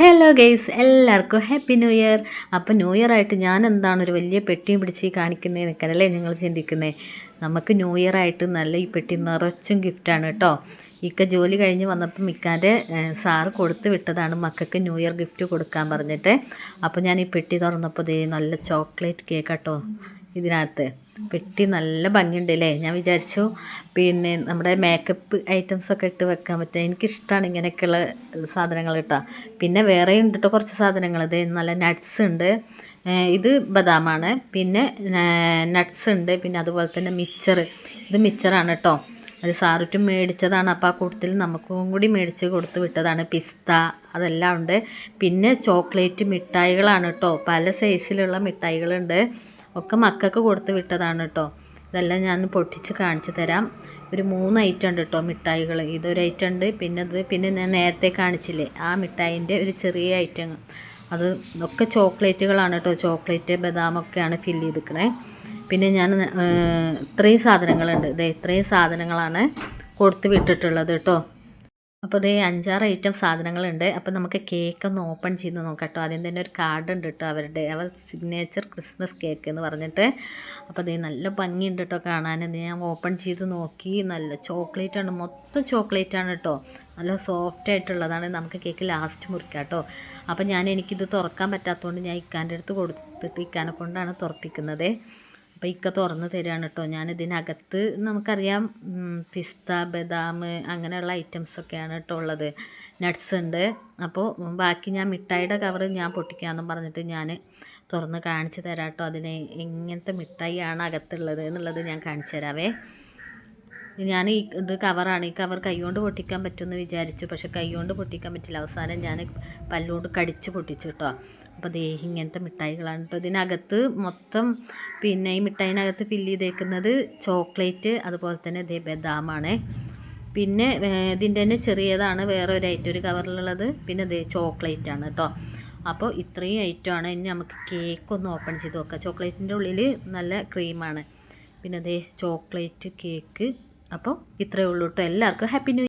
Hello guys, എല്ലാവർക്കും happy new year. അപ്പോൾ new year ആയിട്ട് ഞാൻ എന്താണ് ഒരു വലിയ പെട്ടിയും പിടിച്ച് കാണിക്കുന്നത് നിൽക്കാനല്ലേ നിങ്ങൾ ചിന്തിക്കുന്നത്. നമുക്ക് ന്യൂ ഇയർ ആയിട്ട് നല്ല ഈ പെട്ടി നിറച്ചും ഗിഫ്റ്റാണ് കേട്ടോ. ഇക്ക ജോലി കഴിഞ്ഞ് വന്നപ്പോൾ മിക്കാൻ്റെ സാറ് കൊടുത്ത് വിട്ടതാണ് മക്കൾക്ക് ന്യൂ ഇയർ ഗിഫ്റ്റ് കൊടുക്കാൻ പറഞ്ഞിട്ട്. അപ്പോൾ ഞാൻ ഈ പെട്ടി തുറന്നപ്പോൾ ദേ നല്ല ചോക്ലേറ്റ് കേക്ക് കേട്ടോ. ഇതിനകത്ത് പെട്ടി നല്ല ഭംഗിയുണ്ട് അല്ലേ. ഞാൻ വിചാരിച്ചു പിന്നെ നമ്മുടെ മേക്കപ്പ് ഐറ്റംസൊക്കെ ഇട്ട് വെക്കാൻ പറ്റുക. എനിക്കിഷ്ടമാണ് ഇങ്ങനെയൊക്കെയുള്ള സാധനങ്ങൾ കേട്ടോ. പിന്നെ വേറെയും ഉണ്ട് കേട്ടോ കുറച്ച് സാധനങ്ങൾ. ഇത് നല്ല നട്ട്സ് ഉണ്ട്, ഇത് ബദാമാണ്. പിന്നെ നട്ട്സ് ഉണ്ട്, പിന്നെ അതുപോലെ തന്നെ മിച്ചർ. ഇത് മിച്ചറാണ് കേട്ടോ. അത് സാറിറ്റും മേടിച്ചതാണ്. അപ്പോൾ ആ കൂട്ടത്തിൽ നമുക്കും കൂടി മേടിച്ച് കൊടുത്ത് വിട്ടതാണ്. പിസ്ത അതെല്ലാം ഉണ്ട്. പിന്നെ ചോക്ലേറ്റ് മിഠായികളാണ് കേട്ടോ. പല സൈസിലുള്ള മിഠായികളുണ്ട്. ഒക്കെ മക്കൾക്ക് കൊടുത്ത് വിട്ടതാണ് കേട്ടോ. ഇതെല്ലാം ഞാൻ പൊട്ടിച്ച് കാണിച്ചു തരാം. ഒരു 3 ഐറ്റം ഉണ്ട് കേട്ടോ മിഠായികൾ. ഇതൊരു ഐറ്റം ഉണ്ട്, പിന്നെ ഞാൻ നേരത്തെ കാണിച്ചില്ലേ ആ മിഠായിൻ്റെ ഒരു ചെറിയ ഐറ്റം. അത് ഒക്കെ ചോക്ലേറ്റുകളാണ് കേട്ടോ. ചോക്ലേറ്റ് ബദാമൊക്കെയാണ് ഫില്ല് ചെയ്തിരിക്കണേ. പിന്നെ ഞാൻ ഇത്രയും സാധനങ്ങളുണ്ട്. ഇത്രയും സാധനങ്ങളാണ് കൊടുത്ത് വിട്ടിട്ടുള്ളത് കേട്ടോ. അപ്പോൾ ഇതേ 5-6 ഐറ്റം സാധനങ്ങളുണ്ട്. അപ്പോൾ നമുക്ക് കേക്ക് ഒന്ന് ഓപ്പൺ ചെയ്ത് നോക്കാം കേട്ടോ. ആദ്യം തന്നെ ഒരു കാർഡ് ഉണ്ട് കേട്ടോ, അവർ സിഗ്നേച്ചർ ക്രിസ്മസ് കേക്ക് എന്ന് പറഞ്ഞിട്ട്. അപ്പോൾ അതേ നല്ല ഭംഗിയുണ്ട് കേട്ടോ കാണാൻ. ഞാൻ ഓപ്പൺ ചെയ്ത് നോക്കി. നല്ല ചോക്ലേറ്റാണ്, മൊത്തം ചോക്ലേറ്റാണ് കേട്ടോ. നല്ല സോഫ്റ്റ് ആയിട്ടുള്ളതാണ്. നമുക്ക് കേക്ക് ലാസ്റ്റ് മുറിക്കാം കേട്ടോ. അപ്പോൾ എനിക്കിത് തുറക്കാൻ പറ്റാത്തതുകൊണ്ട് ഞാൻ ഇക്കാൻ്റെ അടുത്ത് കൊടുത്തിട്ട് ഇക്കാനെ കൊണ്ടാണ് തുറപ്പിക്കുന്നത്. അപ്പോൾ ഇക്ക തുറന്ന് തരികയാണ് കേട്ടോ. ഞാനിതിനകത്ത് നമുക്കറിയാം പിസ്ത ബദാം അങ്ങനെയുള്ള ഐറ്റംസൊക്കെയാണ് കേട്ടോ ഉള്ളത്. നട്ട്സ് ഉണ്ട്. അപ്പോൾ ബാക്കി ഞാൻ മിഠായിയുടെ കവർ ഞാൻ പൊട്ടിക്കാമെന്നും പറഞ്ഞിട്ട് ഞാൻ തുറന്ന് കാണിച്ച് തരാം കേട്ടോ. അതിന് എങ്ങനത്തെ മിഠായിയാണ് അകത്തുള്ളത് എന്നുള്ളത് ഞാൻ കാണിച്ചു തരാവേ. ഞാൻ ഇത് കവറാണ്. ഈ കവർ കൈകൊണ്ട് പൊട്ടിക്കാൻ പറ്റുമെന്ന് വിചാരിച്ചു, പക്ഷെ കൈകൊണ്ട് പൊട്ടിക്കാൻ പറ്റില്ല. അവസാനം ഞാൻ പല്ലുകൊണ്ട് കടിച്ച് പൊട്ടിച്ചു കേട്ടോ. അപ്പോൾ ദേ ഇങ്ങനത്തെ മിഠായികളാണ് കേട്ടോ. ഇതിനകത്ത് മൊത്തം പിന്നെ ഈ മിഠായിനകത്ത് ഫില്ല് ചെയ്തേക്കുന്നത് ചോക്ലേറ്റ്, അതുപോലെ തന്നെ ദേ ബദാമാണ്. പിന്നെ ഇതിൻ്റെ തന്നെ ചെറിയതാണ് വേറെ ഒരു ഐറ്റം ഒരു കവറിലുള്ളത്. പിന്നെ ദേ ചോക്ലേറ്റാണ് കേട്ടോ. അപ്പോൾ ഇത്രയും ഐറ്റമാണ്. ഇനി നമുക്ക് കേക്ക് ഒന്ന് ഓപ്പൺ ചെയ്ത് നോക്കാം. ചോക്ലേറ്റിൻ്റെ ഉള്ളിൽ നല്ല ക്രീമാണ്. പിന്നെ ദേ ചോക്ലേറ്റ് കേക്ക്. അപ്പോൾ ഇത്രയേ ഉള്ളൂ കേട്ടോ. എല്ലാവർക്കും ഹാപ്പി ന്യൂ ഇയർ.